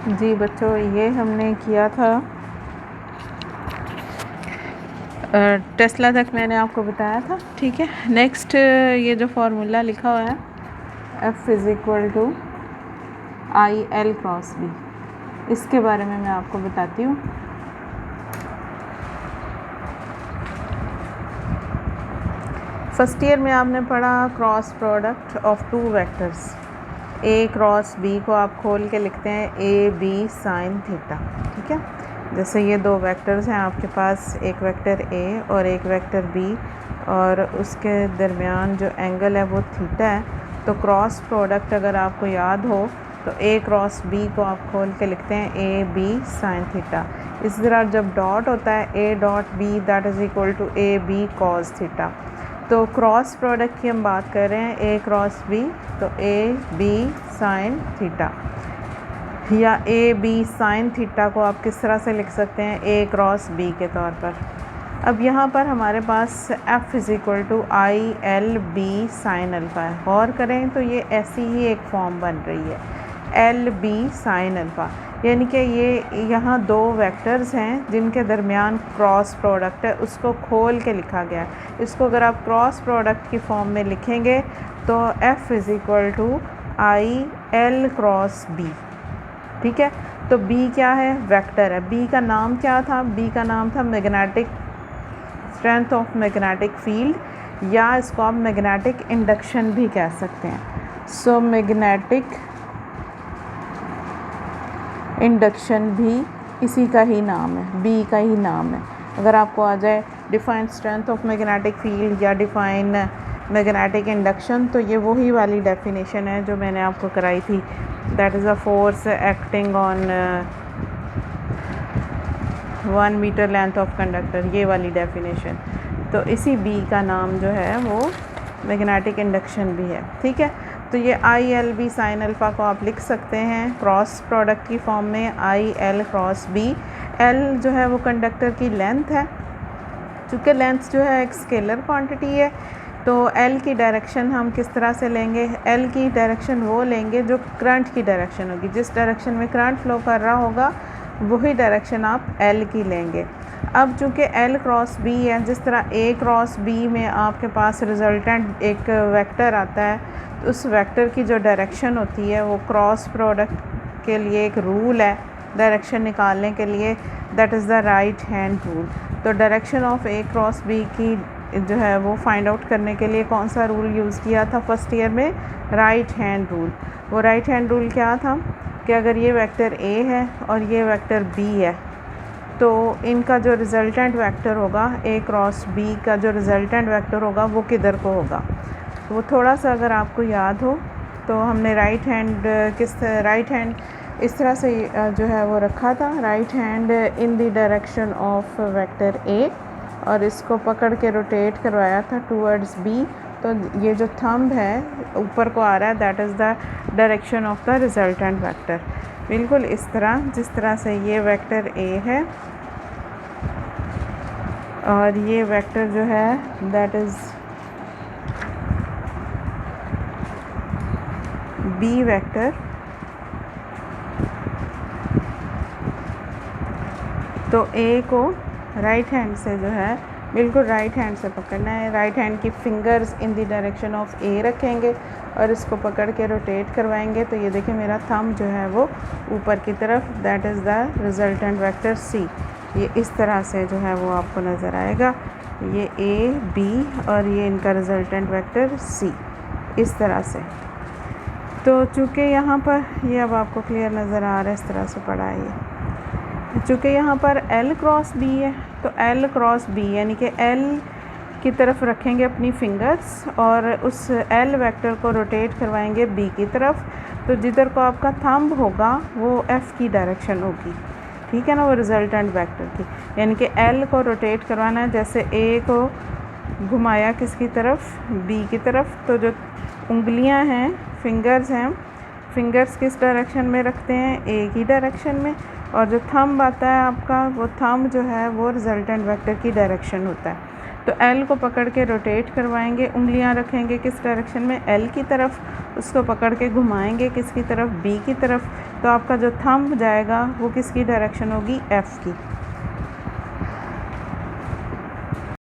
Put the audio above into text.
जी बच्चों, ये हमने किया था टेस्ला तक मैंने आपको बताया था। ठीक है, नेक्स्ट ये जो फार्मूला लिखा हुआ है F = IL क्रॉस B, इसके बारे में मैं आपको बताती हूँ। फर्स्ट ईयर में आपने पढ़ा cross product of two vectors. A cross B को आप खोल के लिखते हैं AB sin थीटा। ठीक है, जैसे ये दो वेक्टर्स हैं आपके पास, एक वेक्टर A और एक वेक्टर B, और उसके दरमियान जो एंगल है वो थीटा है। तो क्रॉस प्रोडक्ट अगर आपको याद हो तो A क्रॉस B को आप खोल के लिखते हैं AB sin थीटा। इसी तरह जब डॉट होता है A dot B = AB cos theta. तो क्रॉस प्रोडक्ट की हम बात कर रहे हैं A क्रॉस B, तो AB sin थीटा, या AB sin थीटा को आप किस तरह से लिख सकते हैं, A क्रॉस B के तौर पर। अब यहाँ पर हमारे पास F = ILB sin अल्फ़ा है। गौर करें तो ये ऐसी ही एक फॉर्म बन रही है, LB sin अल्फ़ा, यानी कि ये यहाँ दो वेक्टर्स हैं जिनके दरमियान क्रॉस प्रोडक्ट है, उसको खोल के लिखा गया है। इसको अगर आप क्रॉस प्रोडक्ट की फॉर्म में लिखेंगे तो F = IL क्रॉस B। ठीक है, तो B क्या है, वेक्टर है। B का नाम क्या था, B का नाम था magnetic strength of magnetic field, या इसको आप मैग्नेटिक इंडक्शन भी कह सकते हैं। सो मैग्नेटिक इंडक्शन भी इसी का ही नाम है, B का ही नाम है। अगर आपको आ जाए define strength of magnetic field या डिफाइन मैग्नेटिक इंडक्शन, तो ये वही वाली डेफिनेशन है जो मैंने आपको कराई थी, that is a force acting on 1 metre length of conductor, ये वाली डेफिनेशन। तो इसी B का नाम जो है वो मैग्नेटिक इंडक्शन भी है। ठीक है, तो ये ILB sin अल्फ़ा को आप लिख सकते हैं क्रॉस प्रोडक्ट की फॉर्म में IL क्रॉस B। L जो है वो कंडक्टर की लेंथ है, चूँकि लेंथ जो है एक स्केलर क्वांटिटी है, तो L की डायरेक्शन हम किस तरह से लेंगे, L की डायरेक्शन वो लेंगे जो करंट की डायरेक्शन होगी। जिस डायरेक्शन में करंट फ्लो कर रहा होगा वही डायरेक्शन आप L की लेंगे। अब चूँकि L क्रॉस B है, जिस तरह A क्रॉस B में आपके पास रिजल्टेंट एक वेक्टर आता है, तो उस वेक्टर की जो डायरेक्शन होती है वो क्रॉस प्रोडक्ट के लिए एक रूल है डायरेक्शन निकालने के लिए, that is the right hand rule. तो direction of A cross B की जो है वो फाइंड आउट करने के लिए कौन सा रूल यूज़ किया था फर्स्ट ईयर में, राइट हैंड रूल। वो राइट हैंड रूल क्या था कि अगर ये वेक्टर A है और ये वेक्टर B है, तो इनका जो रिज़ल्टेंट वेक्टर होगा A क्रॉस B का जो रिज़ल्टेंट वेक्टर होगा वो किधर को होगा, वो थोड़ा सा अगर आपको याद हो तो हमने राइट हैंड इस तरह से जो है वो रखा था, right hand in the direction of vector A, और इसको पकड़ के रोटेट करवाया था टूवर्ड्स B। तो ये जो थंब है ऊपर को आ रहा है, that is the direction of the resultant vector. बिल्कुल इस तरह, जिस तरह से ये वेक्टर A है और ये वेक्टर जो है दैट इज़ B वेक्टर। तो A को राइट हैंड से जो है बिल्कुल राइट हैंड से पकड़ना है, राइट हैंड की fingers in the direction of A रखेंगे और इसको पकड़ के रोटेट करवाएंगे। तो ये देखिए मेरा थंब जो है वो ऊपर की तरफ, that is the resultant vector C। ये इस तरह से जो है वो आपको नज़र आएगा, ये A B और ये इनका रिजल्टेंट वेक्टर C, इस तरह से। तो चूँकि यहाँ पर ये अब आपको क्लियर नज़र आ रहा है, इस तरह से पढ़ा है ये। चूँकि यहाँ पर L क्रॉस B है, तो L क्रॉस B यानी कि L की तरफ रखेंगे अपनी फिंगर्स और उस L वेक्टर को रोटेट करवाएंगे B की तरफ। तो जिधर को आपका थंब होगा वो F की डायरेक्शन होगी, ठीक है ना, वो रिजल्टेंट वेक्टर की। यानी कि L को रोटेट करवाना है, जैसे A को घुमाया किसकी तरफ, B की तरफ। तो जो उंगलियां हैं, फिंगर्स हैं, फिंगर्स किस डायरेक्शन में रखते हैं, A की डायरेक्शन में, और जो थंब आता है आपका, वो थंब जो है वो रिजल्टेंट वेक्टर की डायरेक्शन होता है। तो एल को पकड़ के रोटेट करवाएंगे, उंगलियां रखेंगे किस डायरेक्शन में, एल की तरफ, उसको पकड़ के घुमाएंगे किसकी तरफ, बी की तरफ। तो आपका जो थंब जाएगा वो किसकी डायरेक्शन होगी, एफ़ की।